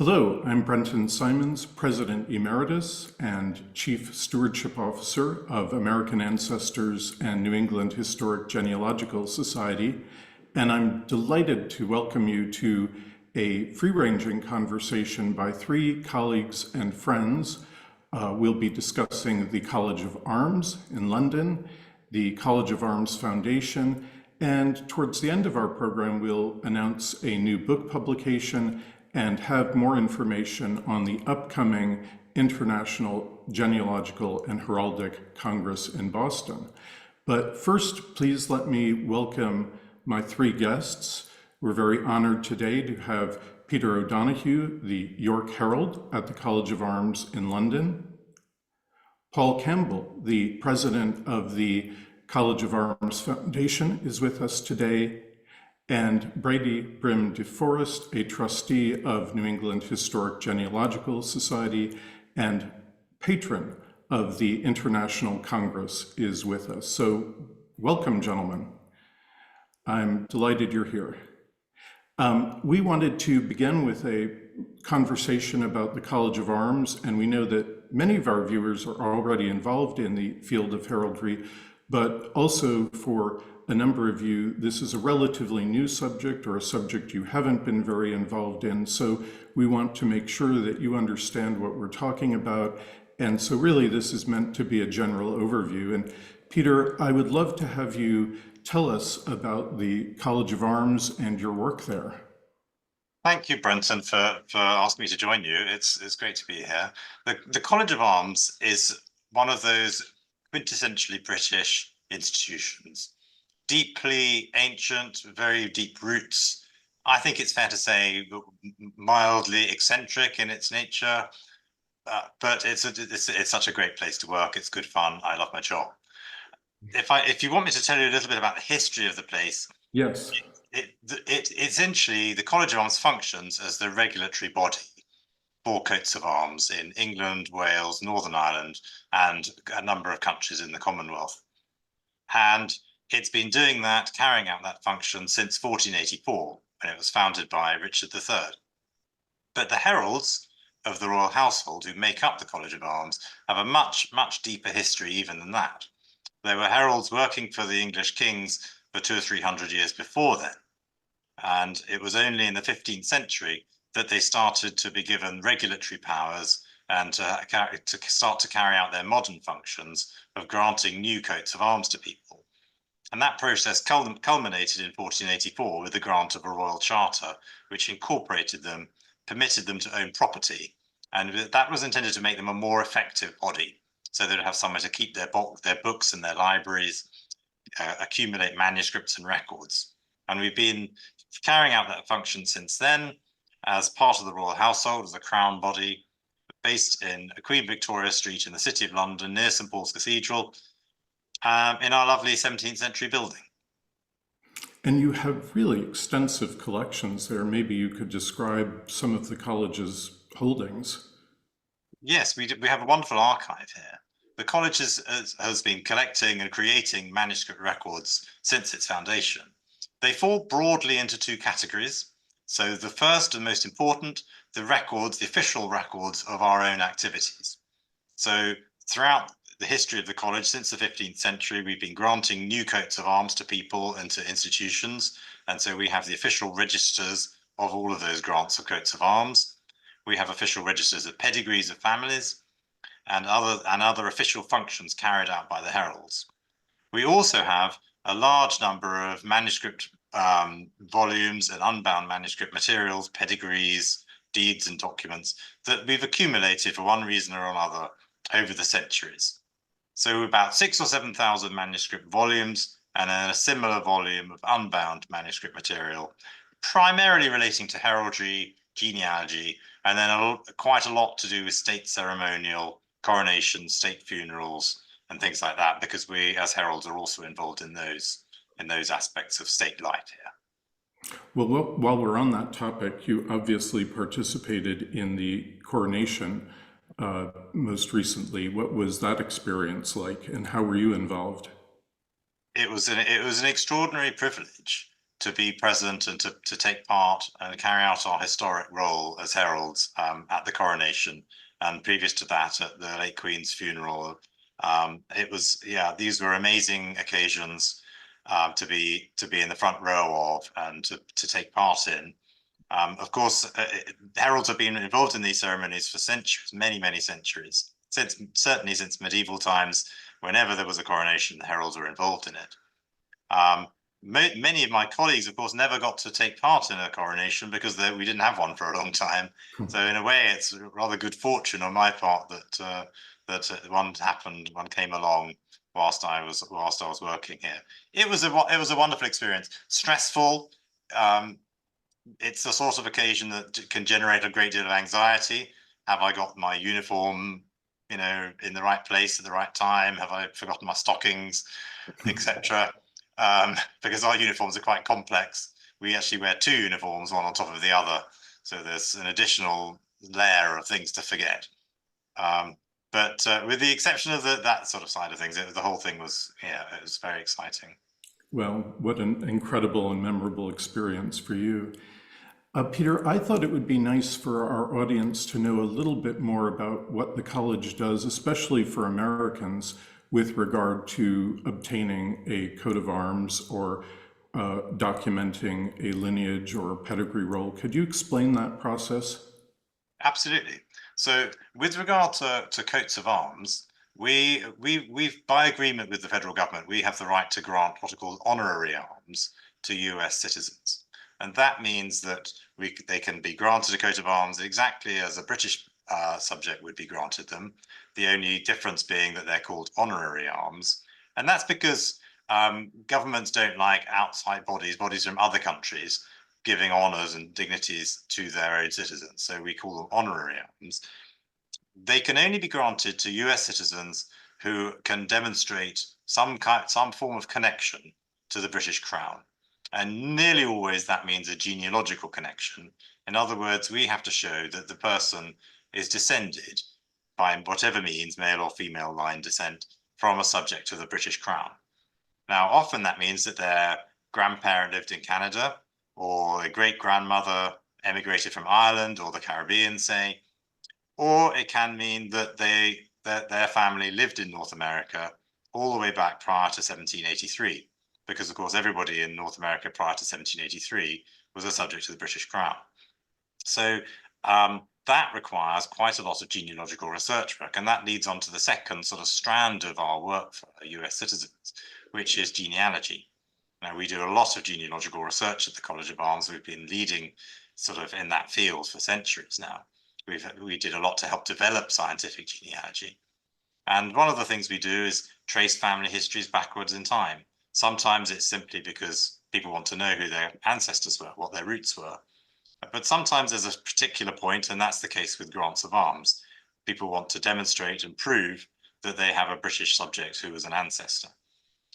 Hello, I'm Brenton Simons, President Emeritus and Chief Stewardship Officer of American Ancestors and New England Historic Genealogical Society, and I'm delighted to welcome you to a free-ranging conversation by three colleagues and friends. We'll be discussing the College of Arms in London, the College of Arms Foundation, and towards the end of our program, we'll announce a new book publication and have more information on the upcoming International Genealogical and Heraldic Congress in Boston. But first, please let me welcome my three guests. We're very honored today to have Peter O'Donoghue, the York Herald at the College of Arms in London, Paul Campbell, the president of the College of Arms Foundation, is with us today, and Brady Brim-DeForest, a trustee of New England Historic Genealogical Society and patron of the International Congress, is with us. So welcome, gentlemen. I'm delighted you're here. We wanted to begin with a conversation about the College of Arms, and we know that many of our viewers are already involved in the field of heraldry, but also for a number of you, this is a relatively new subject or a subject you haven't been very involved in. So we want to make sure that you understand what we're talking about. And so really this is meant to be a general overview. And Peter, I would love to have you tell us about the College of Arms and your work there. Thank you, Brenton, for asking me to join you. It's great to be here. The College of Arms is one of those quintessentially British institutions. Deeply ancient, very deep roots. I think it's fair to say mildly eccentric in its nature, but it's such a great place to work. It's good fun. I love my job. If you want me to tell you a little bit about the history of the place, yes, it essentially the College of Arms functions as the regulatory body for coats of arms in England, Wales, Northern Ireland, and a number of countries in the Commonwealth, and it's been doing that, carrying out that function since 1484, when it was founded by Richard III. But the heralds of the royal household who make up the College of Arms have a much, much deeper history even than that. They were heralds working for the English kings for 200 or 300 years before then. And it was only in the 15th century that they started to be given regulatory powers and to start to carry out their modern functions of granting new coats of arms to people. And that process culminated in 1484 with the grant of a royal charter, which incorporated them, permitted them to own property. And that was intended to make them a more effective body, so they'd have somewhere to keep their books and their libraries, accumulate manuscripts and records. And we've been carrying out that function since then as part of the royal household, as a crown body, based in Queen Victoria Street in the City of London, near St. Paul's Cathedral, in our lovely 17th century building. And you have really extensive collections there. Maybe you could describe some of the college's holdings. Yes, we have a wonderful archive here. The college has been collecting and creating manuscript records since its foundation. They fall broadly into two categories. So the first and most important, the records, the official records of our own activities. So throughout the history of the college since the 15th century, we've been granting new coats of arms to people and to institutions. And so we have the official registers of all of those grants of coats of arms. We have official registers of pedigrees of families and other official functions carried out by the heralds. We also have a large number of manuscript volumes and unbound manuscript materials, pedigrees, deeds and documents that we've accumulated for one reason or another over the centuries. So about 6,000 or 7,000 manuscript volumes and then a similar volume of unbound manuscript material, primarily relating to heraldry, genealogy, and then quite a lot to do with state ceremonial, coronations, state funerals, and things like that, because we as heralds are also involved in those aspects of state life here. Well, while we're on that topic, you obviously participated in the coronation most recently. What was that experience like, and how were you involved? It was an extraordinary privilege. to be present and to take part and carry out our historic role as heralds at the coronation, and previous to that at the late Queen's funeral. It was, yeah, these were amazing occasions to be in the front row of and to take part in. Of course, heralds have been involved in these ceremonies for centuries, many centuries, certainly since medieval times. Whenever there was a coronation, the heralds were involved in it. Many of my colleagues, of course, never got to take part in a coronation because we didn't have one for a long time. So in a way, it's rather good fortune on my part that one came along whilst I was working here. It was a wonderful experience. Stressful. It's the sort of occasion that can generate a great deal of anxiety. Have I got my uniform, in the right place at the right time? Have I forgotten my stockings, etc.? Because our uniforms are quite complex. We actually wear two uniforms, one on top of the other. So there's an additional layer of things to forget. But with the exception of that sort of side of things, the whole thing was, it was very exciting. Well, what an incredible and memorable experience for you. Peter, I thought it would be nice for our audience to know a little bit more about what the college does, especially for Americans, with regard to obtaining a coat of arms or documenting a lineage or pedigree roll. Could you explain that process? Absolutely. So with regard to coats of arms, we've by agreement with the federal government, we have the right to grant what are called honorary arms to US citizens. And that means that they can be granted a coat of arms exactly as a British subject would be granted them. The only difference being that they're called honorary arms. And that's because governments don't like outside bodies from other countries, giving honors and dignities to their own citizens. So we call them honorary arms. They can only be granted to US citizens who can demonstrate some form of connection to the British Crown. And nearly always that means a genealogical connection. In other words, we have to show that the person is descended by whatever means, male or female line descent, from a subject of the British Crown. Now, often that means that their grandparent lived in Canada, or a great-grandmother emigrated from Ireland or the Caribbean, say, or it can mean that their family lived in North America all the way back prior to 1783. Because, of course, everybody in North America prior to 1783 was a subject to the British Crown. So that requires quite a lot of genealogical research work, and that leads on to the second sort of strand of our work for US citizens, which is genealogy. Now, we do a lot of genealogical research at the College of Arms. We've been leading sort of in that field for centuries now. We did a lot to help develop scientific genealogy. And one of the things we do is trace family histories backwards in time. Sometimes it's simply because people want to know who their ancestors were, what their roots were. But sometimes there's a particular point, and that's the case with grants of arms. People want to demonstrate and prove that they have a British subject who was an ancestor.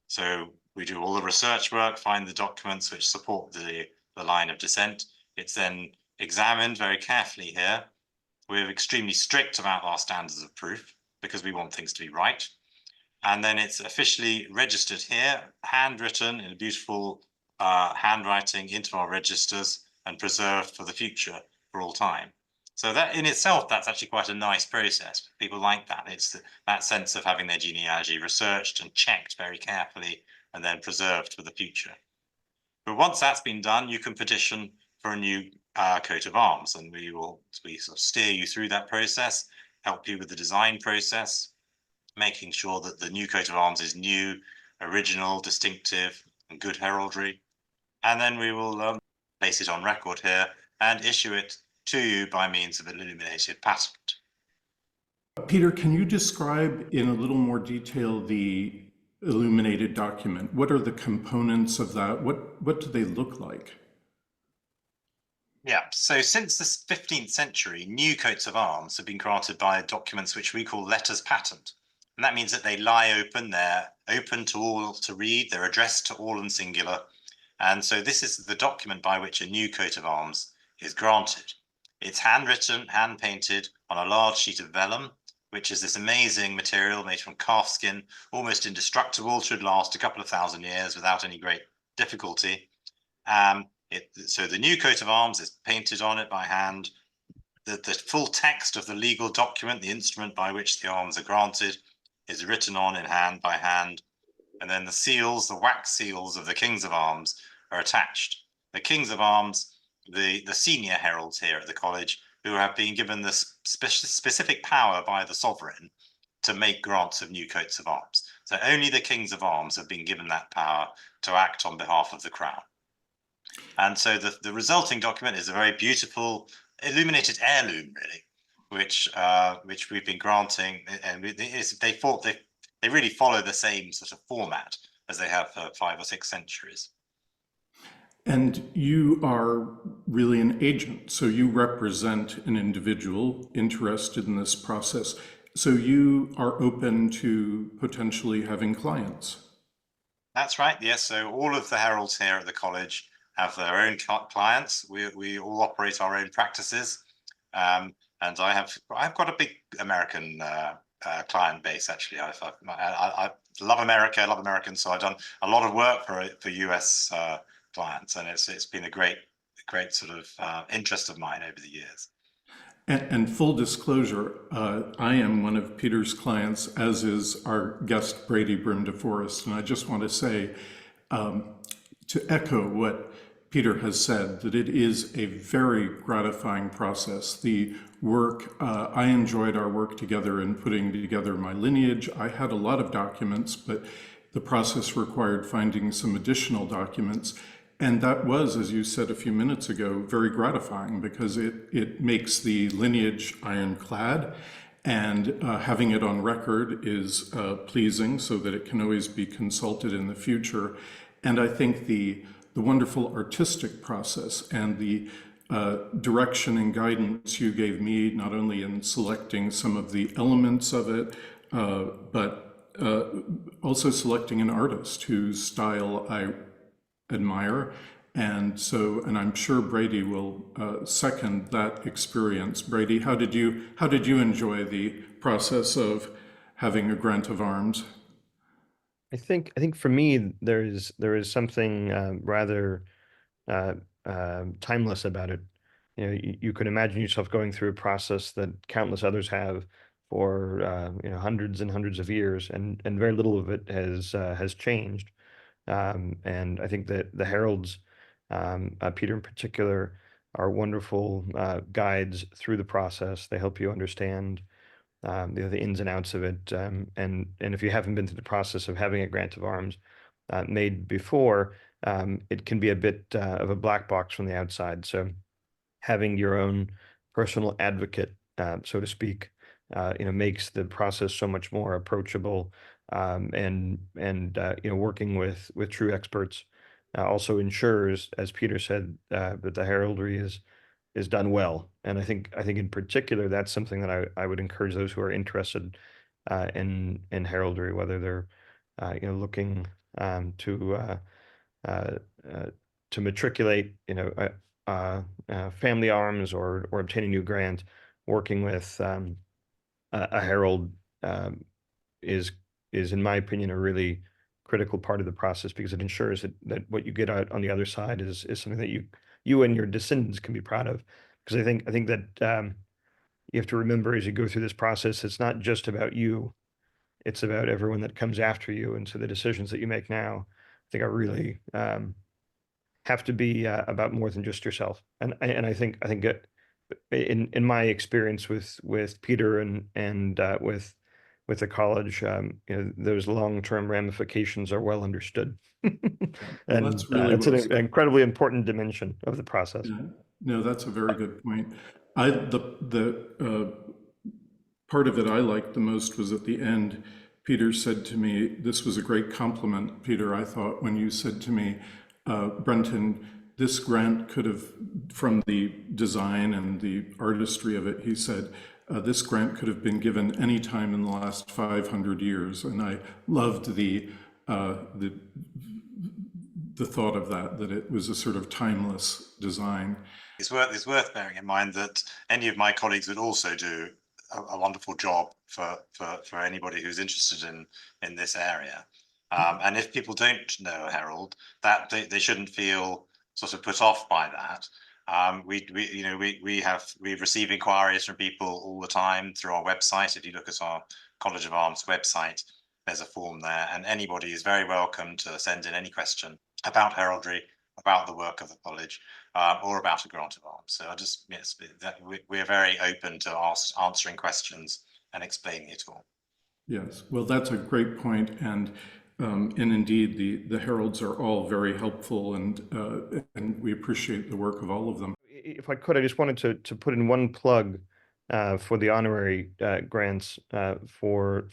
So we do all the research work, find the documents which support the line of descent. It's then examined very carefully here. We're extremely strict about our standards of proof because we want things to be right. And then it's officially registered here, handwritten in a beautiful handwriting into our registers and preserved for the future for all time. So that in itself, that's actually quite a nice process. People like that. It's that sense of having their genealogy researched and checked very carefully and then preserved for the future. But once that's been done, you can petition for a new coat of arms, and we sort of steer you through that process, help you with the design process, making sure that the new coat of arms is new, original, distinctive, and good heraldry. And then we will place it on record here and issue it to you by means of an illuminated patent. Peter, can you describe in a little more detail the illuminated document? What are the components of that? What do they look like? Yeah, so since the 15th century, new coats of arms have been granted by documents which we call letters patent. And that means that they lie open, they're open to all to read, they're addressed to all in singular. And so this is the document by which a new coat of arms is granted. It's handwritten, hand-painted on a large sheet of vellum, which is this amazing material made from calf skin, almost indestructible, should last a couple of thousand years without any great difficulty. So the new coat of arms is painted on it by hand. The full text of the legal document, the instrument by which the arms are granted, is written on in hand by hand. And then the seals, the wax seals of the Kings of Arms, are attached. The Kings of Arms, the senior heralds here at the college, who have been given this specific power by the sovereign to make grants of new coats of arms. So only the Kings of Arms have been given that power to act on behalf of the crown. And so the resulting document is a very beautiful, illuminated heirloom, really, which we've been granting, and they really follow the same sort of format as they have for 5 or 6 centuries. And you are really an agent, so you represent an individual interested in this process. So you are open to potentially having clients. That's right, yes. So all of the heralds here at the college have their own clients. We all operate our own practices. And I've got a big American client base, actually. I love America, I love Americans, so I've done a lot of work for US clients, and it's been a great sort of interest of mine over the years. And full disclosure, I am one of Peter's clients, as is our guest Brady Brim-DeForest. And I just want to say, to echo what Peter has said, that it is a very gratifying process. The work, I enjoyed our work together in putting together my lineage. I had a lot of documents, but the process required finding some additional documents. And that was, as you said a few minutes ago, very gratifying because it makes the lineage ironclad, and having it on record is pleasing so that it can always be consulted in the future. And I think the wonderful artistic process and the direction and guidance you gave me, not only in selecting some of the elements of it, but also selecting an artist whose style I admire. And I'm sure Brady will second that experience. Brady, how did you enjoy the process of having a grant of arms? I think for me there is something rather timeless about it. You know, you could imagine yourself going through a process that countless others have for hundreds and hundreds of years, and very little of it has changed. And I think that the heralds, Peter in particular, are wonderful guides through the process. They help you understand the ins and outs of it. And if you haven't been through the process of having a grant of arms made before, it can be a bit of a black box from the outside. So having your own personal advocate, so to speak, makes the process so much more approachable. And working with true experts also ensures, as Peter said, that the heraldry is done well. And I think in particular that's something that I would encourage those who are interested in heraldry, whether they're looking to matriculate family arms or obtain a new grant. Working with a herald is in my opinion a really critical part of the process, because it ensures that what you get out on the other side is something that you and your descendants can be proud of. Because I think that you have to remember, as you go through this process, it's not just about you, it's about everyone that comes after you. And so the decisions that you make now, I think, are really have to be about more than just yourself. And I think in my experience with Peter and with the college, those long-term ramifications are well understood. Well, And that's really it's an incredibly important dimension of the process. Yeah. No, that's a very good point. The part of it I liked the most was at the end. Peter said to me, this was a great compliment, Peter, I thought, when you said to me, Brenton, this grant could have, from the design and the artistry of it, he said, this grant could have been given any time in the last 500 years. And I loved the thought of that it was a sort of timeless design. It's worth bearing in mind that any of my colleagues would also do a wonderful job for anybody who's interested in this area. And if people don't know a herald, that they shouldn't feel sort of put off by that. We receive inquiries from people all the time through our website. If you look at our College of Arms website, there's a form there, and anybody is very welcome to send in any question about heraldry, about the work of the college, or about a grant of arms. So we're very open to answering questions and explaining it all. Yes, well, that's a great point, and indeed, the heralds are all very helpful, and we appreciate the work of all of them. If I could, I just wanted to put in one plug for the honorary grants for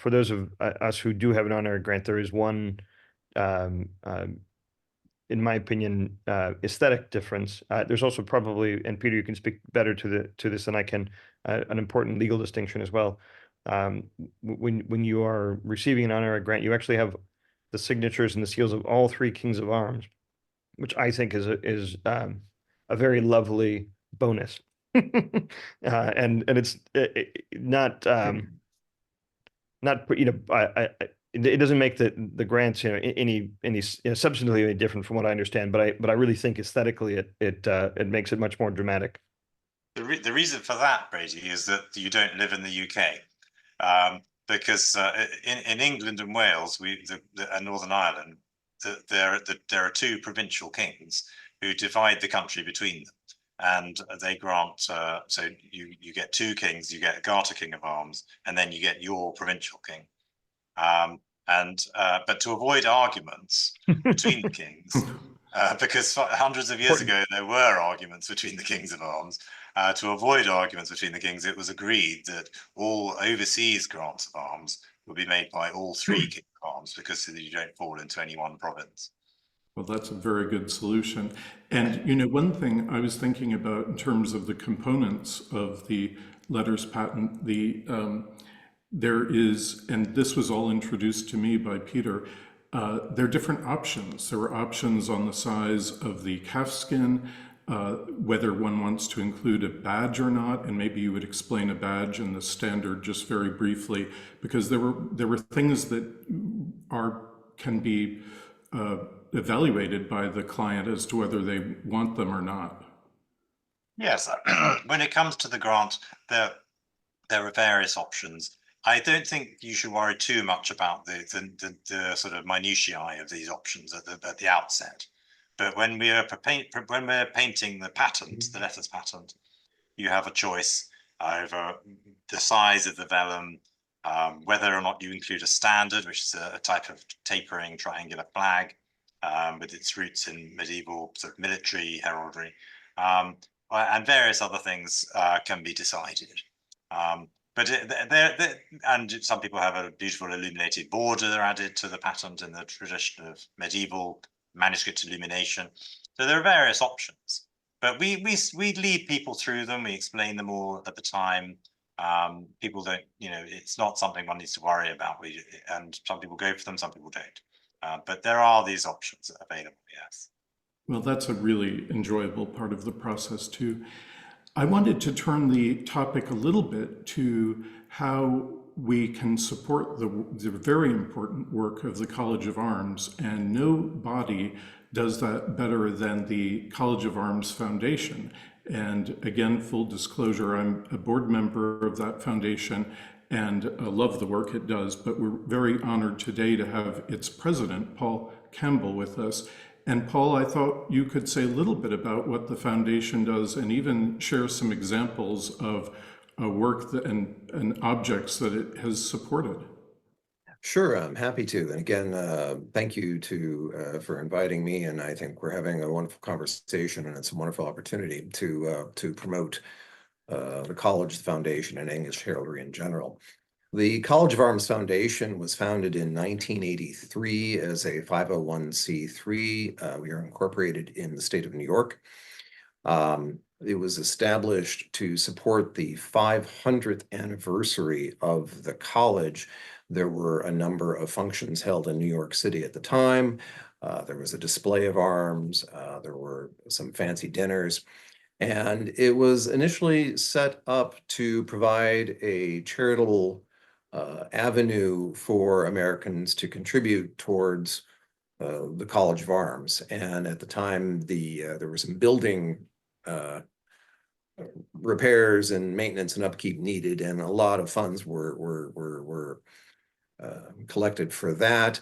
those of us who do have an honorary grant. There is one, in my opinion, aesthetic difference. There's also probably, and Peter, you can speak better to this than I can, an important legal distinction as well. When you are receiving an honorary grant, you actually have the signatures and the seals of all three kings of arms, which I think is a very lovely bonus. And it's not it doesn't make the grants any substantively any different from what I understand, but I really think aesthetically it makes it much more dramatic. The reason for that, Brady, is that you don't live in the UK. Because in England and Wales, and Northern Ireland, there are two provincial kings who divide the country between them, and they grant. So you get two kings, you get a Garter King of Arms, and then you get your provincial king. But to avoid arguments between the kings, because hundreds of years ago there were arguments between the kings of arms. To avoid arguments between the kings, it was agreed that all overseas grants of arms would be made by all three kings of arms, because you don't fall into any one province. Well, that's a very good solution. And one thing I was thinking about in terms of the components of the letters patent, there is, and this was all introduced to me by Peter, there are different options. There are options on the size of the calfskin, whether one wants to include a badge or not, and maybe you would explain a badge and the standard just very briefly, because there were things that can be evaluated by the client as to whether they want them or not. Yes, when it comes to the grant, there are various options. I don't think you should worry too much about the sort of minutiae of these options at the outset. But when we're painting the patent, the letters patent, you have a choice over the size of the vellum, whether or not you include a standard, which is a type of tapering triangular flag with its roots in medieval sort of military heraldry, and various other things can be decided. And some people have a beautiful illuminated border added to the patent in the tradition of medieval manuscript illumination. So there are various options, but we lead people through them. We explain them all at the time. People don't, it's not something one needs to worry about. And some people go for them, some people don't. But there are these options available, yes. Well, that's a really enjoyable part of the process too. I wanted to turn the topic a little bit to how we can support the very important work of the College of Arms, and no body does that better than the College of Arms Foundation. And again, full disclosure, I'm a board member of that foundation and love the work it does, but we're very honored today to have its president, Paul Campbell, with us. And Paul, I thought you could say a little bit about what the foundation does and even share some examples of work and objects that it has supported. Sure, I'm happy to. And again, thank you for inviting me. And I think we're having a wonderful conversation, and it's a wonderful opportunity to promote the college, the foundation, and English heraldry in general. The College of Arms Foundation was founded in 1983 as a 501c3. We are incorporated in the state of New York. It was established to support the 500th anniversary of the college. There were a number of functions held in New York City at the time. There was a display of arms. There were some fancy dinners. And it was initially set up to provide a charitable avenue for Americans to contribute towards the College of Arms. And at the time, there were some building repairs and maintenance and upkeep needed, and a lot of funds were collected for that.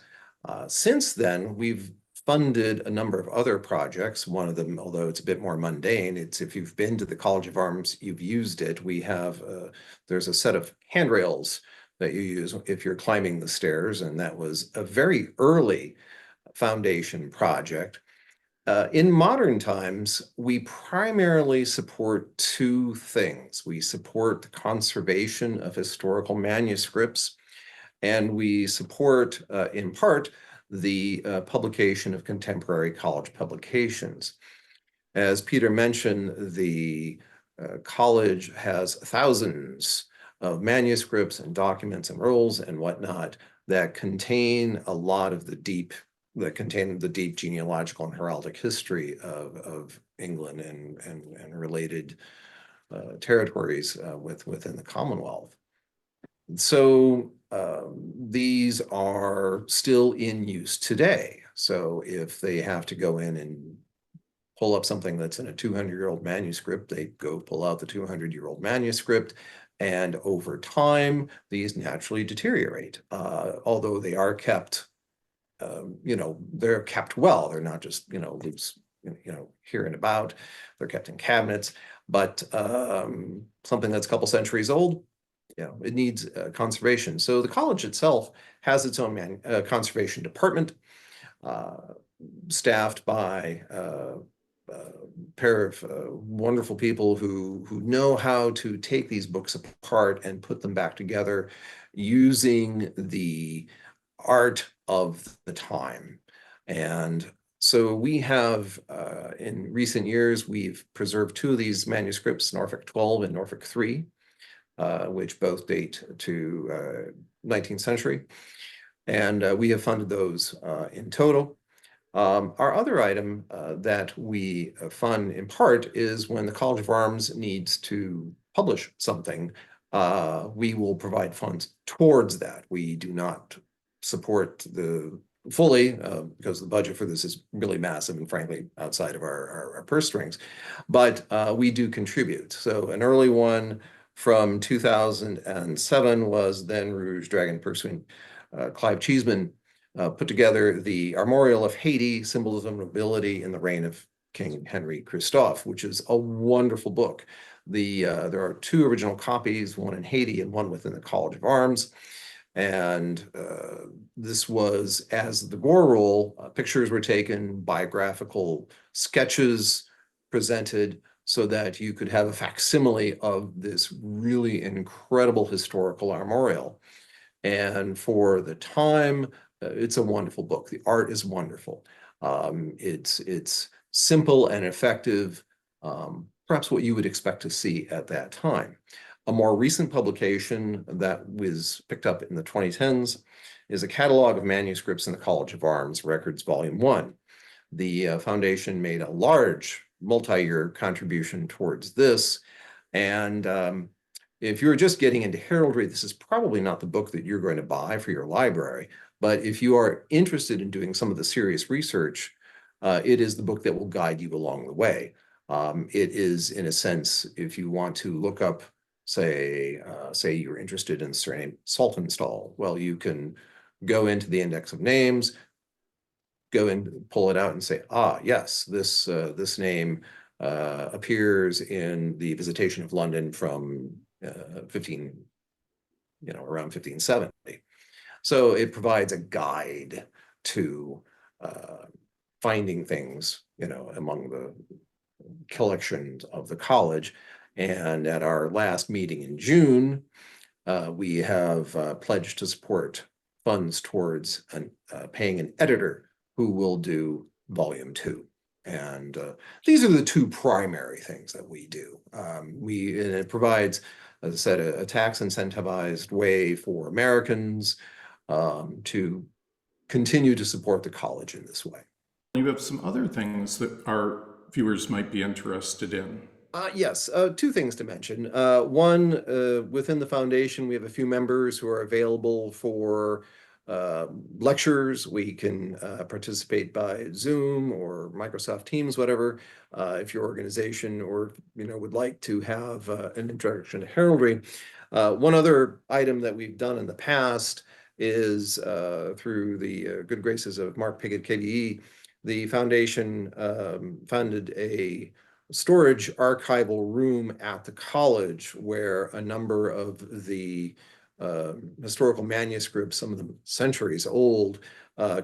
Since then, we've funded a number of other projects. One of them, although it's a bit more mundane, it's if you've been to the College of Arms, you've used it. We have, there's a set of handrails that you use if you're climbing the stairs, and that was a very early foundation project. In modern times, we primarily support two things. We support the conservation of historical manuscripts, and we support, in part, the publication of contemporary college publications. As Peter mentioned, the college has thousands of manuscripts and documents and rolls and whatnot that contain a lot of the deep genealogical and heraldic history of England and related territories within the Commonwealth. So these are still in use today. So if they have to go in and pull up something that's in a 200-year-old manuscript, they go pull out the 200-year-old manuscript. And over time, these naturally deteriorate, although they are kept, they're kept well. They're not just, loose, here and about. They're kept in cabinets. But something that's a couple centuries old, it needs conservation. So the college itself has its own conservation department, staffed by a pair of wonderful people who know how to take these books apart and put them back together using the art of the time. And so we have, in recent years, we've preserved two of these manuscripts, Norfolk 12 and Norfolk 3, which both date to 19th century. And we have funded those in total. Our other item that we fund in part is when the College of Arms needs to publish something, we will provide funds towards that. We do not support the fully because the budget for this is really massive and frankly outside of our purse strings, but we do contribute. So an early one from 2007 was then Rouge Dragon Pursuing. Clive Cheeseman put together the Armorial of Haiti, Symbolism of Nobility in the Reign of King Henry Christophe, which is a wonderful book. There are two original copies, one in Haiti and one within the College of Arms. And this was, as the Gore Roll, pictures were taken, biographical sketches presented so that you could have a facsimile of this really incredible historical armorial. And for the time, it's a wonderful book. The art is wonderful. It's simple and effective, perhaps what you would expect to see at that time. A more recent publication that was picked up in the 2010s is a catalog of manuscripts in the College of Arms Records, Volume 1. The foundation made a large multi-year contribution towards this. And if you're just getting into heraldry, this is probably not the book that you're going to buy for your library. But if you are interested in doing some of the serious research, it is the book that will guide you along the way. It is, in a sense, if you want to look up, say you're interested in the surname Saltonstall, well, you can go into the index of names, go and pull it out and say, yes, this name appears in the Visitation of London from around 1570. So it provides a guide to finding things, among the collections of the college. And at our last meeting in June, we have pledged to support funds towards paying an editor who will do Volume 2. And these are the two primary things that we do. And it provides, as I said, a tax incentivized way for Americans to continue to support the college in this way. You have some other things that our viewers might be interested in. Yes, two things to mention. One, within the foundation, we have a few members who are available for lectures. We can participate by Zoom or Microsoft Teams, whatever. If your organization or would like to have an introduction to heraldry. One other item that we've done in the past is through the good graces of Mark Piggott, KDE, the foundation funded a storage archival room at the college where a number of the historical manuscripts, some of them centuries old,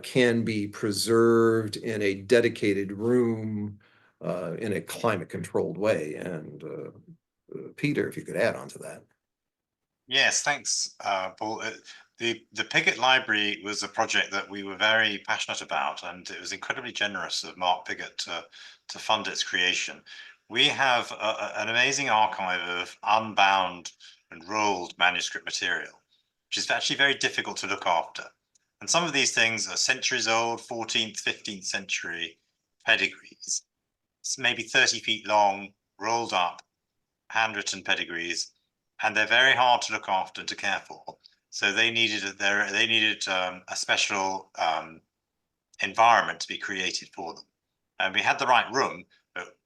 can be preserved in a dedicated room in a climate-controlled way. And Peter, if you could add on to that. Yes, thanks, Paul. The Piggott Library was a project that we were very passionate about, and it was incredibly generous of Mark Piggott to fund its creation. We have an amazing archive of unbound and rolled manuscript material, which is actually very difficult to look after. And some of these things are centuries old, 14th, 15th century pedigrees. It's maybe 30 feet long, rolled up, handwritten pedigrees, and they're very hard to look after and to care for. So they needed a special environment to be created for them. And we had the right room, but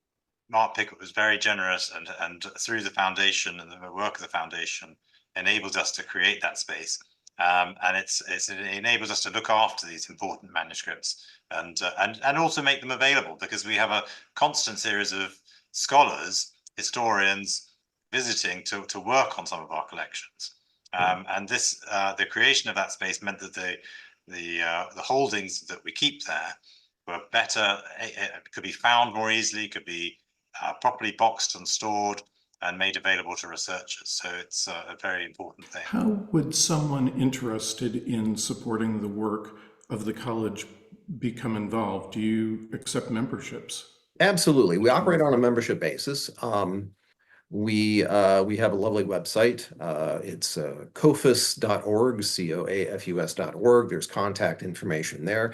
Mark Piggott was very generous, and through the foundation and the work of the foundation enabled us to create that space. And it enables us to look after these important manuscripts and also make them available, because we have a constant series of scholars, historians visiting to work on some of our collections. And this the creation of that space meant that the holdings that we keep there were better, could be found more easily, could be properly boxed and stored and made available to researchers. So it's a very important thing. How would someone interested in supporting the work of the college become involved? Do you accept memberships? Absolutely. We operate on a membership basis. We have a lovely website. It's coafus.org, coafus.org. There's contact information there.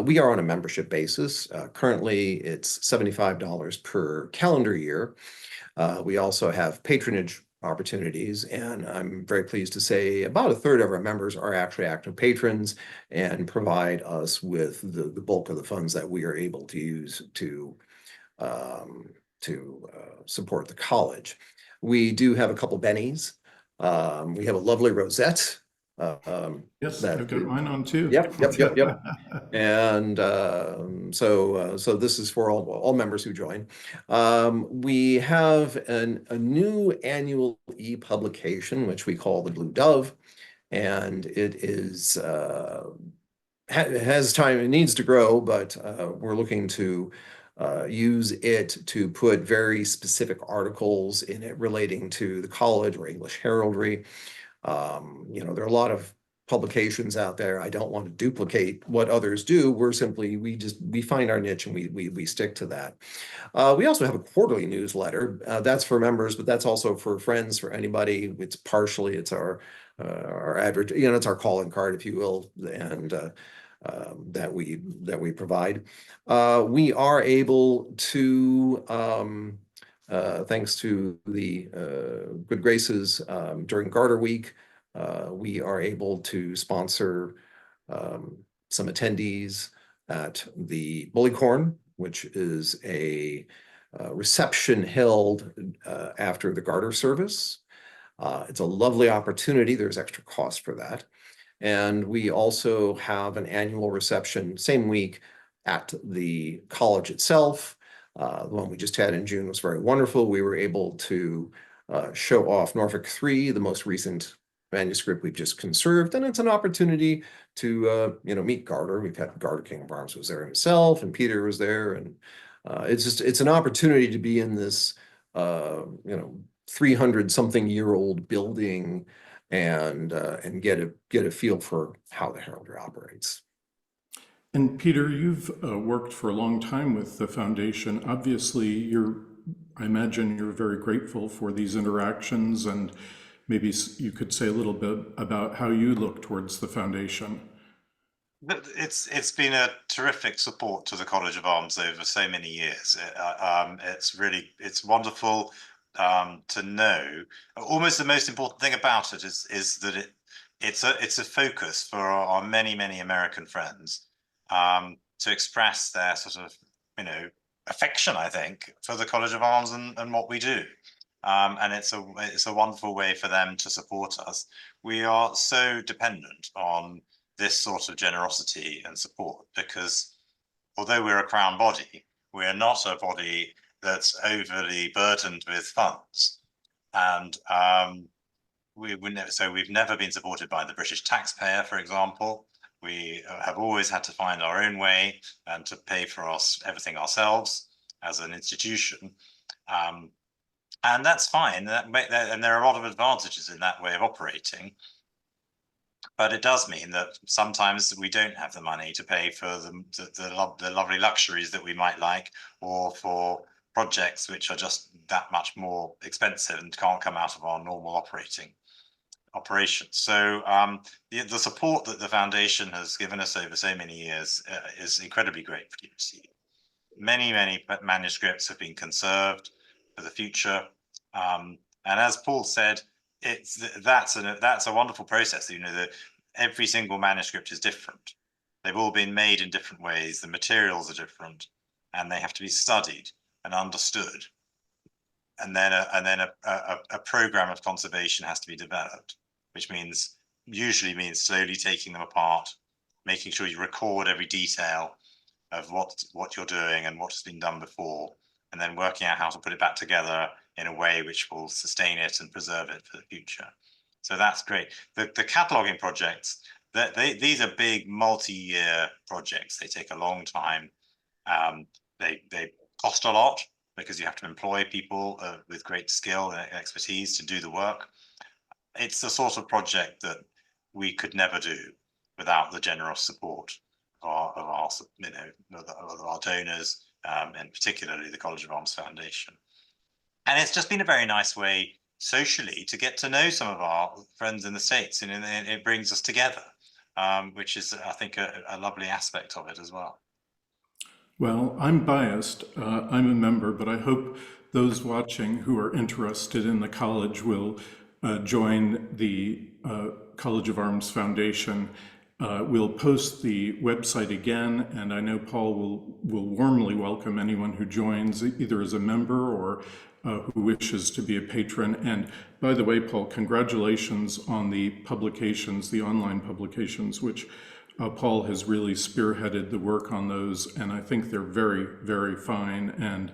We are on a membership basis. Currently, it's $75 per calendar year. We also have patronage opportunities, and I'm very pleased to say about a third of our members are actually active patrons and provide us with the bulk of the funds that we are able to use to support the college. We do have a couple bennies. We have a lovely rosette. Yes, I've got mine on too. Yep. And so this is for all members who join. We have a new annual e-publication, which we call the Blue Dove, and it is has time. It needs to grow, but we're looking to use it to put very specific articles in it relating to the college or English heraldry. There are a lot of publications out there. I don't want to duplicate what others do. We find our niche and we stick to that. We also have a quarterly newsletter. That's for members, but that's also for friends, for anybody. It's our advert, it's our calling card, if you will, and that we provide. We are able to, thanks to the good graces during Garter Week, we are able to sponsor some attendees at the Bullycorn, which is a reception held after the Garter service. It's a lovely opportunity. There's extra cost for that. And we also have an annual reception same week at the college itself. The one we just had in June was very wonderful. We were able to show off Norfolk 3, the most recent manuscript we've just conserved, and it's an opportunity to meet Garter. We've had Garter King of Arms was there himself, and Peter was there, and it's an opportunity to be in this 300-something-year-old building and get a feel for how the heraldry operates. And Peter, you've worked for a long time with the foundation. Obviously, I imagine you're very grateful for these interactions, and maybe you could say a little bit about how you look towards the foundation. It's been a terrific support to the College of Arms over so many years. It's wonderful to know. Almost the most important thing about it is that it's a focus for our many American friends to express their sort of, affection, I think, for the College of Arms and what we do. And it's a wonderful way for them to support us. We are so dependent on this sort of generosity and support because although we're a Crown body, we're not a body that's overly burdened with funds. And we've never been supported by the British taxpayer, for example. We have always had to find our own way and to pay for everything ourselves as an institution. And that's fine. And there are a lot of advantages in that way of operating. But it does mean that sometimes we don't have the money to pay for the lovely luxuries that we might like, or for projects which are just that much more expensive and can't come out of our normal operations. So the support that the foundation has given us over so many years is incredibly grateful to receive. Many manuscripts have been conserved for the future. And as Paul said, that's a wonderful process. That every single manuscript is different. They've all been made in different ways. The materials are different, and they have to be studied and understood. And then a program of conservation has to be developed, which usually means slowly taking them apart, making sure you record every detail of what you're doing and what has been done before, and then working out how to put it back together in a way which will sustain it and preserve it for the future. So that's great. The cataloging projects, these are big multi-year projects. They take a long time. They cost a lot because you have to employ people with great skill and expertise to do the work. It's the sort of project that we could never do without the generous support of our donors, and particularly the College of Arms Foundation. And it's just been a very nice way socially to get to know some of our friends in the States, and it brings us together, which is, I think, a lovely aspect of it as well. Well, I'm biased. I'm a member, but I hope those watching who are interested in the college will join the College of Arms Foundation. We'll post the website again, and I know Paul will warmly welcome anyone who joins, either as a member or who wishes to be a patron. And by the way, Paul, congratulations on the publications, the online publications, which Paul has really spearheaded the work on those, and I think they're very fine, and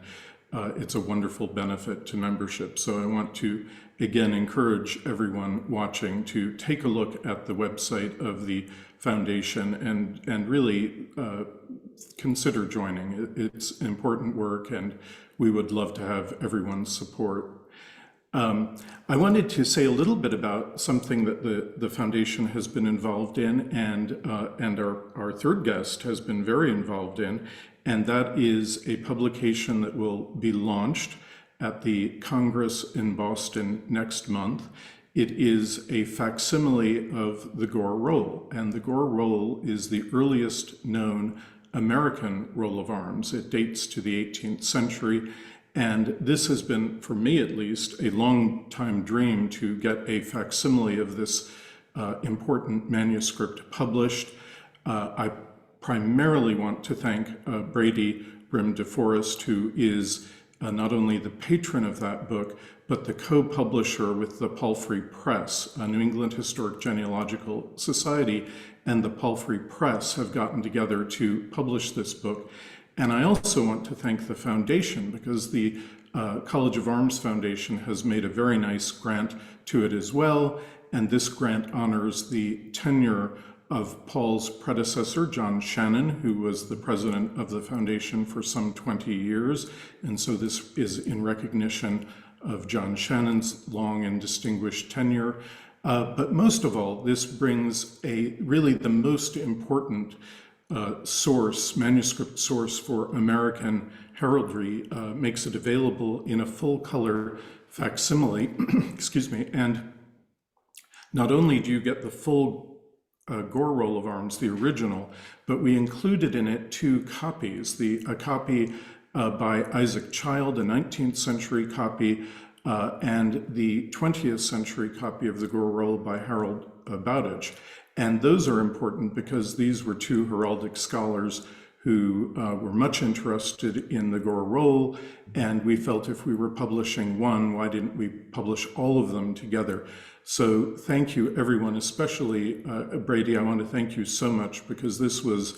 it's a wonderful benefit to membership. So I want to again encourage everyone watching to take a look at the website of the foundation and really consider joining. It's important work, and we would love to have everyone's support. I wanted to say a little bit about something that the foundation has been involved in, and our third guest has been very involved in, and that is a publication that will be launched at the Congress in Boston next month. It is a facsimile of the Gore Roll, and the Gore Roll is the earliest known American roll of arms. It dates to the 18th century. And this has been, for me at least, a long time dream to get a facsimile of this important manuscript published. I primarily want to thank Brady, Brim-DeForest, who is not only the patron of that book, but the co-publisher with the Palfrey Press. New England Historic Genealogical Society and the Palfrey Press have gotten together to publish this book. And I also want to thank the foundation, because the College of Arms Foundation has made a very nice grant to it as well. And this grant honors the tenure of Paul's predecessor, John Shannon, who was the president of the foundation for some 20 years. And so this is in recognition of John Shannon's long and distinguished tenure. But most of all, this brings really the most important manuscript source for American heraldry, makes it available in a full color facsimile, excuse me, and not only do you get the full Gore Roll of Arms, the original, but we included in it two copies, a copy by Isaac Child, a 19th century copy, and the 20th century copy of the Gore Roll by Herald Bowditch. And those are important because these were two heraldic scholars who were much interested in the Gore Roll, and we felt if we were publishing one, why didn't we publish all of them together? So thank you, everyone, especially Brady. I want to thank you so much because this was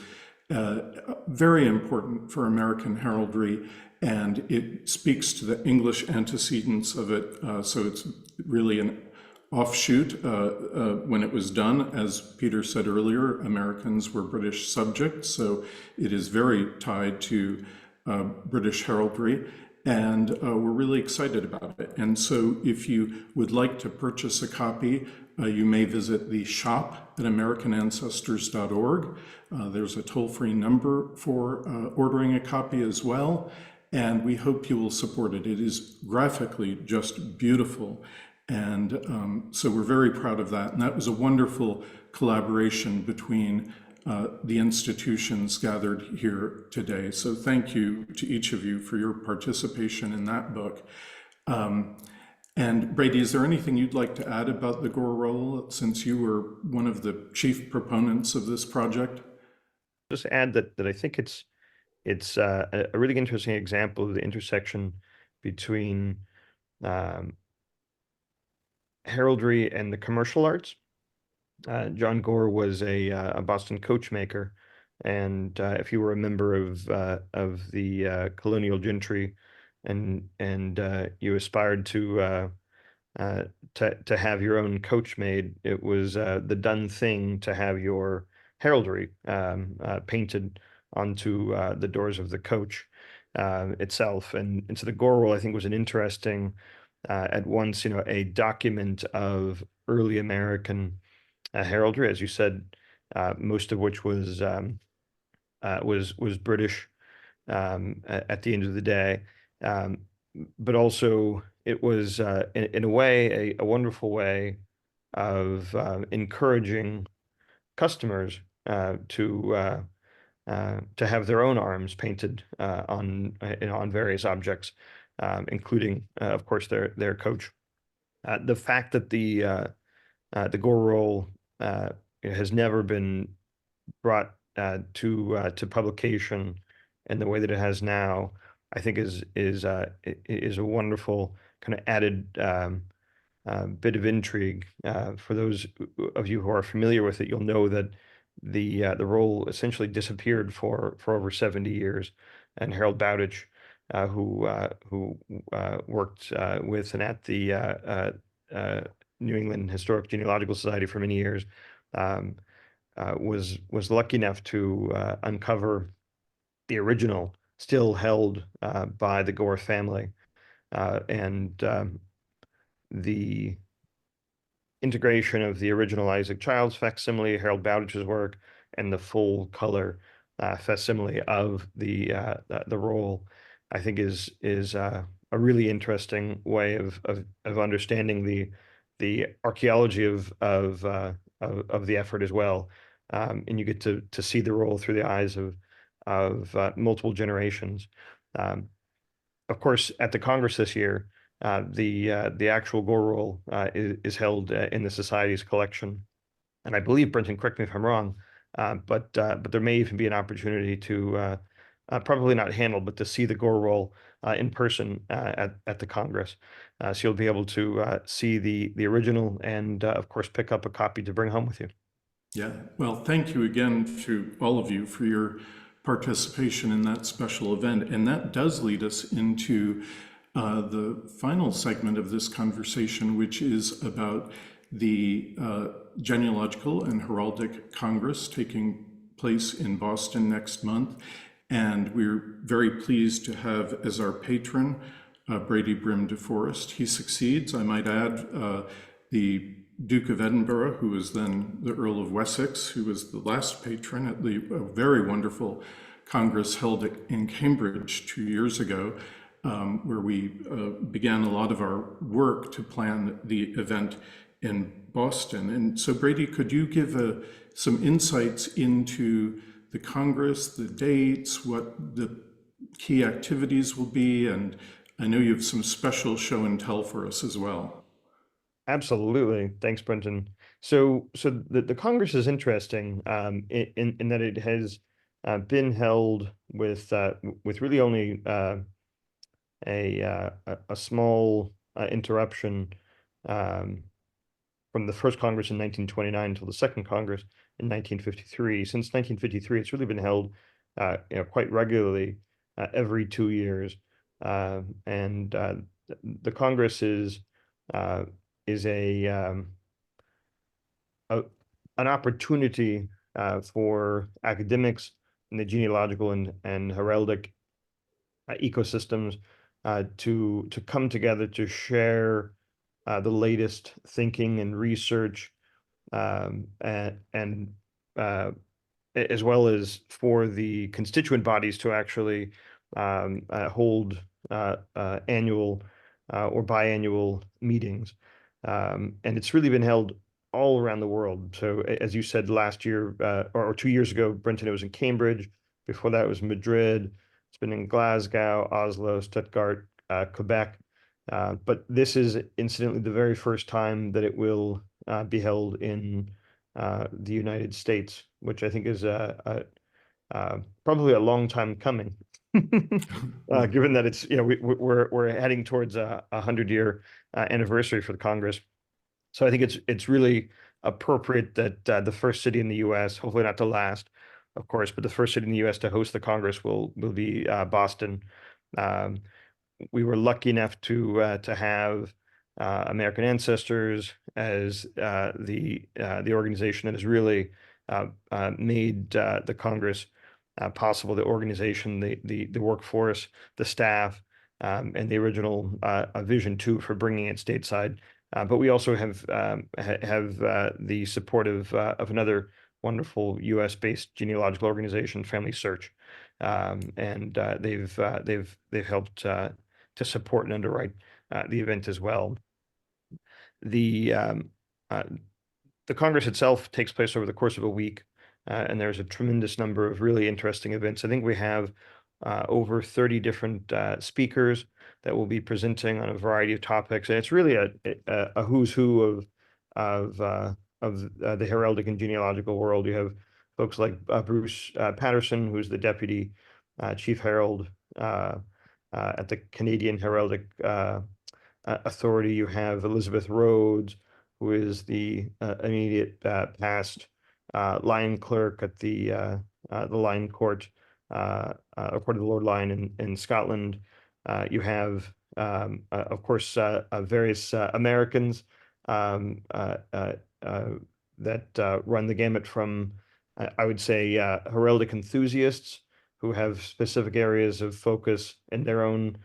very important for American heraldry, and it speaks to the English antecedents of it. So it's really an offshoot. When it was done, as Peter said earlier, Americans were British subjects, so it is very tied to British heraldry, and we're really excited about it. And so if you would like to purchase a copy, you may visit the shop at americanancestors.org. There's a toll-free number for ordering a copy as well, and we hope you will support it. It is graphically just beautiful. And so we're very proud of that. And that was a wonderful collaboration between the institutions gathered here today. So thank you to each of you for your participation in that book. And Brady, is there anything you'd like to add about the Gore Roll, since you were one of the chief proponents of this project? Just add that I think it's a really interesting example of the intersection between heraldry and the commercial arts. John Gore was a Boston coachmaker, and if you were a member of the colonial gentry, and you aspired to have your own coach made, it was the done thing to have your heraldry painted onto the doors of the coach itself. And so the Gore Roll, I think, was an interesting, at once, a document of early American heraldry, as you said, most of which was British at the end of the day, but also it was in a way a wonderful way of encouraging customers to have their own arms painted on various objects, including, of course, their coach. The fact that the Gore Roll has never been brought to publication in the way that it has now, I think is a wonderful kind of added bit of intrigue. For those of you who are familiar with it, you'll know that the roll essentially disappeared for over 70 years, and Harold Bowditch, who worked with and at the New England Historic Genealogical Society for many years, was lucky enough to uncover the original, still held by the Gore family, and the integration of the original Isaac Childs facsimile, Harold Bowditch's work, and the full color facsimile of the roll, I think is a really interesting way of understanding the archaeology of the effort as well, and you get to see the roll through the eyes of multiple generations. Of course, at the Congress this year, the actual Gore Roll is held in the Society's collection, and I believe, Brenton, correct me if I'm wrong, but there may even be an opportunity to probably not handle, but to see the Gore Roll in person at the Congress. So you'll be able to see the original, and of course pick up a copy to bring home with you. Yeah, well, thank you again to all of you for your participation in that special event. And that does lead us into the final segment of this conversation, which is about the Genealogical and Heraldic Congress taking place in Boston next month. And we're very pleased to have as our patron Brady Brim-DeForest. He succeeds, I might add, the Duke of Edinburgh, who was then the Earl of Wessex, who was the last patron at the very wonderful Congress held in Cambridge 2 years ago, where we began a lot of our work to plan the event in Boston. And so, Brady, could you give some insights into the Congress, the dates, what the key activities will be? And I know you have some special show and tell for us as well. Absolutely. Thanks, Brenton. So the Congress is interesting in that it has been held with really only a small interruption from the first Congress in 1929 until the second Congress in 1953. Since 1953, it's really been held quite regularly every 2 years, and the Congress is an opportunity for academics in the genealogical and heraldic ecosystems to come together to share the latest thinking and research, and as well as for the constituent bodies to actually hold annual or biannual meetings. And it's really been held all around the world. So as you said, last year or 2 years ago, Brenton, it was in Cambridge. Before that, it was Madrid. It's been in Glasgow, Oslo, Stuttgart, Quebec. But this is incidentally the very first time that it will be held in the United States, which I think is probably a long time coming, given that it's we're heading towards a 100-year anniversary for the Congress. So I think it's really appropriate that the first city in the U.S., hopefully not the last, of course, but the first city in the U.S. to host the Congress will be Boston. We were lucky enough to have American Ancestors as the organization that has really made the Congress possible. The organization, the workforce, the staff, and the original vision too for bringing it stateside. But we also have the support of another wonderful U.S.-based genealogical organization, Family Search, and they've helped to support and underwrite the event as well. The Congress itself takes place over the course of a week, and there's a tremendous number of really interesting events. I think we have over 30 different speakers that will be presenting on a variety of topics, and it's really a who's who of the heraldic and genealogical world. You have folks like Bruce Patterson, who's the deputy chief herald at the Canadian Heraldic Authority. You have Elizabeth Rhodes, who is the immediate past line clerk at the Line Court, Court of the Lord Lyon in Scotland. You have, of course, various Americans that run the gamut from, I would say, heraldic enthusiasts who have specific areas of focus in their own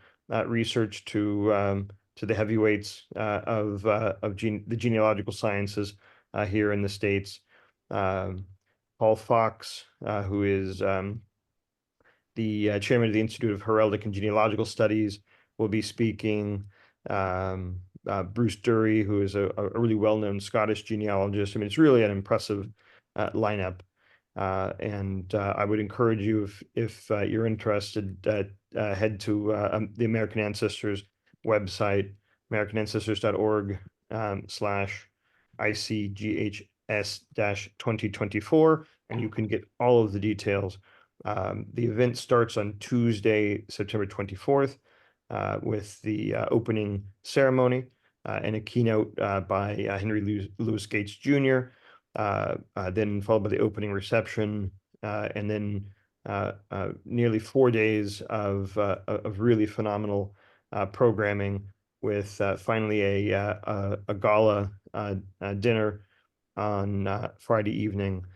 research to the heavyweights of the genealogical sciences here in the States. Paul Fox, who is the chairman of the Institute of Heraldic and Genealogical Studies, will be speaking. Bruce Dury, who is a really well-known Scottish genealogist. I mean, it's really an impressive lineup. And I would encourage you, if you're interested, head to the American Ancestors website, americanancestors.org/ICGHS-2024, and you can get all of the details. The event starts on Tuesday, September 24th, with the opening ceremony and a keynote by Henry Louis Gates Jr., then followed by the opening reception, and then nearly 4 days of really phenomenal programming, with finally a gala dinner on Friday evening.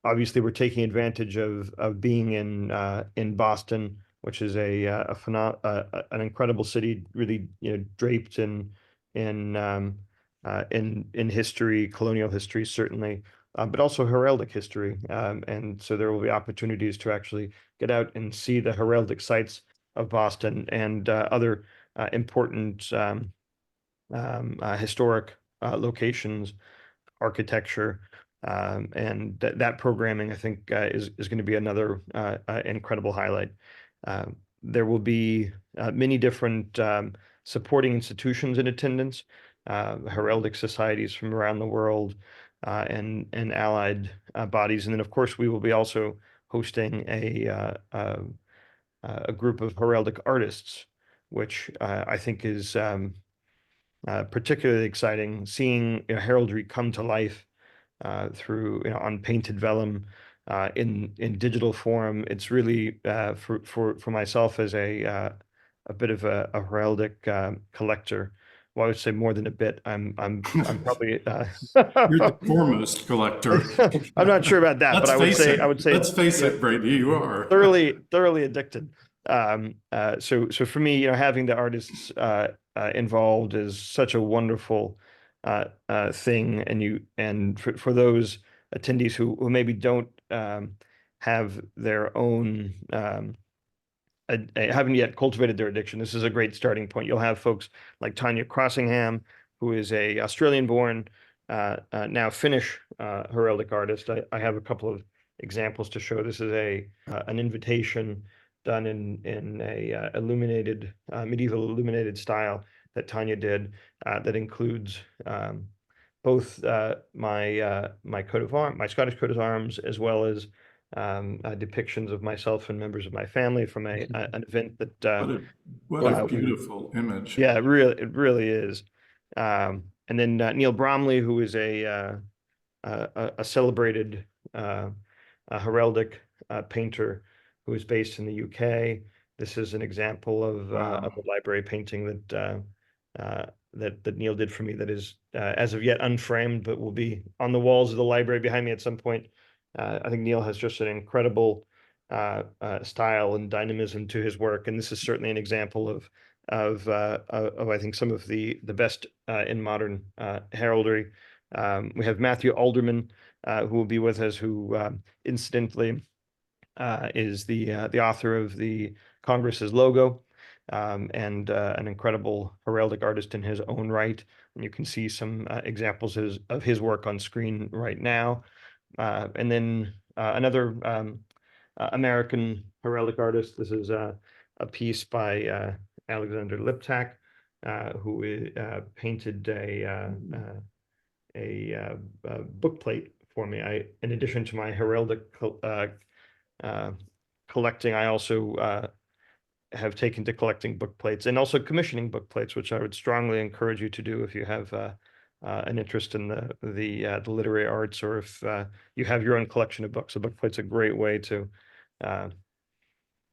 Obviously, we're taking advantage of being in Boston, which is an incredible city, really draped in history, colonial history certainly, but also heraldic history. And so there will be opportunities to actually get out and see the heraldic sites of Boston and other important historic locations, architecture, and that programming, I think, is going to be another incredible highlight. There will be many different supporting institutions in attendance. heraldic societies from around the world, and allied bodies. And then, of course, we will be also hosting a group of heraldic artists, which I think is particularly exciting. Seeing heraldry come to life through on painted vellum, in digital form. It's really for myself as a bit of a heraldic collector. Well, I would say more than a bit. I'm probably You're the foremost collector. I'm not sure about that, but I would say Let's face it, Brady, you are thoroughly addicted. So for me, having the artists involved is such a wonderful thing, and for those attendees who maybe don't have their own haven't yet cultivated their addiction, this is a great starting point. You'll have folks like Tanya Crossingham, who is a Australian-born, now Finnish heraldic artist. I have a couple of examples to show. This is an invitation done in a illuminated medieval illuminated style that Tanya did, that includes both my coat of arms, my Scottish coat of arms, as well as depictions of myself and members of my family from an event that what a beautiful image. Yeah, it really is. And then Neil Bromley, who is a celebrated heraldic painter who is based in the UK. This is an example of a library painting that Neil did for me, that is as of yet unframed, but will be on the walls of the library behind me at some point. I think Neil has just an incredible style and dynamism to his work, and this is certainly an example of I think some of the best in modern heraldry. We have Matthew Alderman, who will be with us, who incidentally is the author of the Congress's logo, and an incredible heraldic artist in his own right. And you can see some examples of his work on screen right now. And then another American heraldic artist. This is a piece by Alexander Liptak, who painted a book plate for me. In addition to my heraldic collecting, I also have taken to collecting book plates and also commissioning book plates, which I would strongly encourage you to do if you have an interest in the literary arts, or if you have your own collection of books. A book plate's a great way to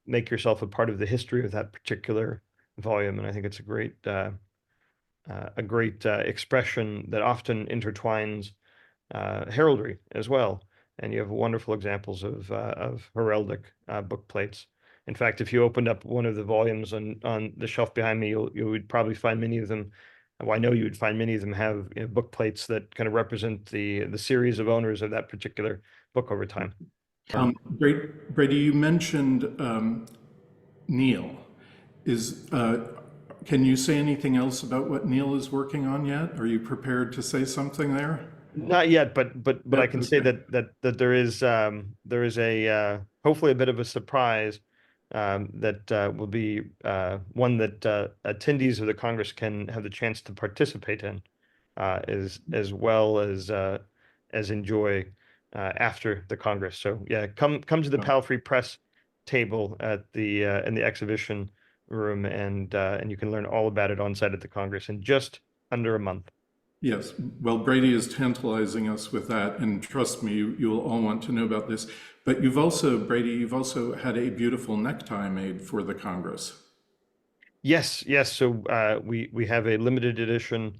make yourself a part of the history of that particular volume, and I think it's a great expression that often intertwines heraldry as well. And you have wonderful examples of heraldic book plates. In fact, if you opened up one of the volumes on the shelf behind me, you would probably find many of them. Well, I know you would find many of them have book plates that kind of represent the series of owners of that particular book over time. Brady, you mentioned Neil. Can you say anything else about what Neil is working on yet? Are you prepared to say something there? Not yet, but I can say that there is a hopefully a bit of a surprise that will be one that attendees of the Congress can have the chance to participate in, as well as enjoy after the Congress. So yeah, come to the Palfrey Press table at the in the exhibition room, and you can learn all about it on site at the Congress in just under a month. Yes, well, Brady is tantalizing us with that, and trust me, you will all want to know about this. But Brady, you've also had a beautiful necktie made for the Congress. Yes. So we have a limited edition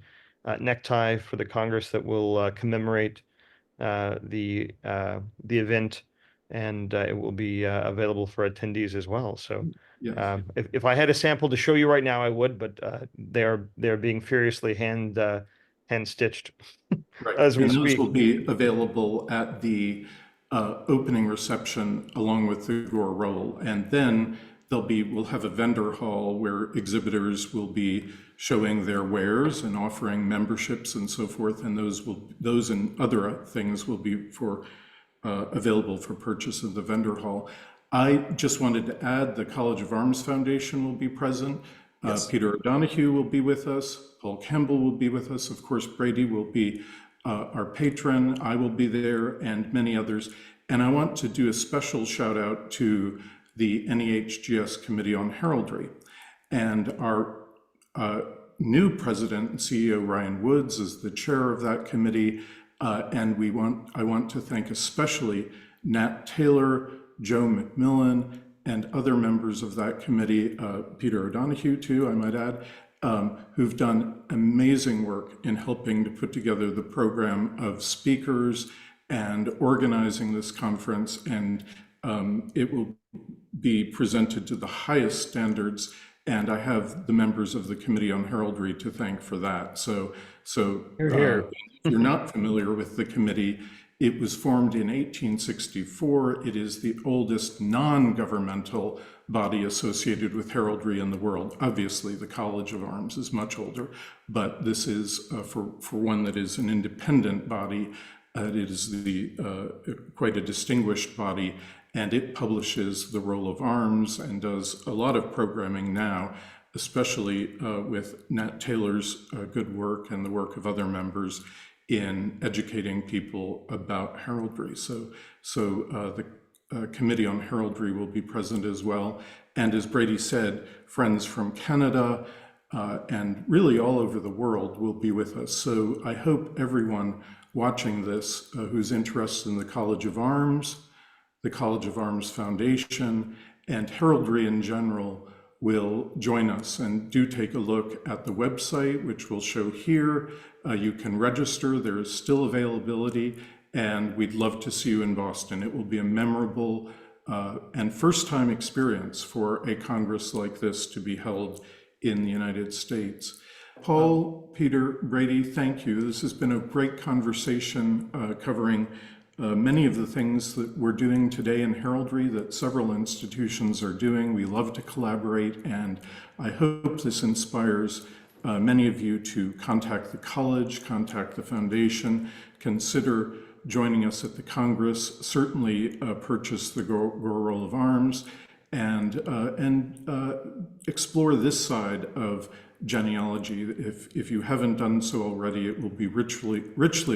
necktie for the Congress that will commemorate the event, and it will be available for attendees as well. So yes. If I had a sample to show you right now, I would, but they're being furiously hand stitched right. as we and speak. Those will be available at the opening reception along with the Gore Roll, and then we'll have a vendor hall where exhibitors will be showing their wares and offering memberships and so forth, and those and other things will be available for purchase in the vendor hall. I just wanted to add the College of Arms Foundation will be present. Yes. Peter O'Donoghue will be with us. Paul Campbell will be with us. Of course, Brady will be our patron. I will be there, and many others. And I want to do a special shout out to the NEHGS Committee on Heraldry. And our new president and CEO, Ryan Woods, is the chair of that committee. And I want to thank especially Nat Taylor, Joe McMillan, and other members of that committee, Peter O'Donoghue too, I might add, who've done amazing work in helping to put together the program of speakers and organizing this conference. And it will be presented to the highest standards. And I have the members of the Committee on Heraldry to thank for that. So Here. if you're not familiar with the committee, it was formed in 1864. It is the oldest non-governmental body associated with heraldry in the world. Obviously, the College of Arms is much older, but this is for one that is an independent body. It is quite a distinguished body, and it publishes the Roll of Arms and does a lot of programming now, especially with Nat Taylor's good work and the work of other members in educating people about heraldry. So the Committee on Heraldry will be present as well. And as Brady said, friends from Canada and really all over the world will be with us. So I hope everyone watching this who's interested in the College of Arms, the College of Arms Foundation, and heraldry in general will join us. And do take a look at the website, which we'll show here. You can register, there is still availability, and we'd love to see you in Boston. It will be a memorable and first-time experience for a Congress like this to be held in the United States. Paul, Peter, Brady, thank you. This has been a great conversation covering many of the things that we're doing today in heraldry that several institutions are doing. We love to collaborate, and I hope this inspires many of you to contact the college, contact the foundation, consider joining us at the Congress, certainly purchase the Gore Roll of Arms, and explore this side of genealogy. If you haven't done so already, it will be richly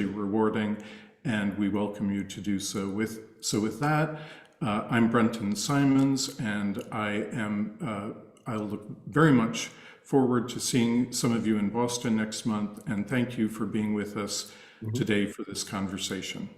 rewarding, and we welcome you to do so. With that, I'm Brenton Simons, and I look very much forward to seeing some of you in Boston next month, and thank you for being with us today for this conversation.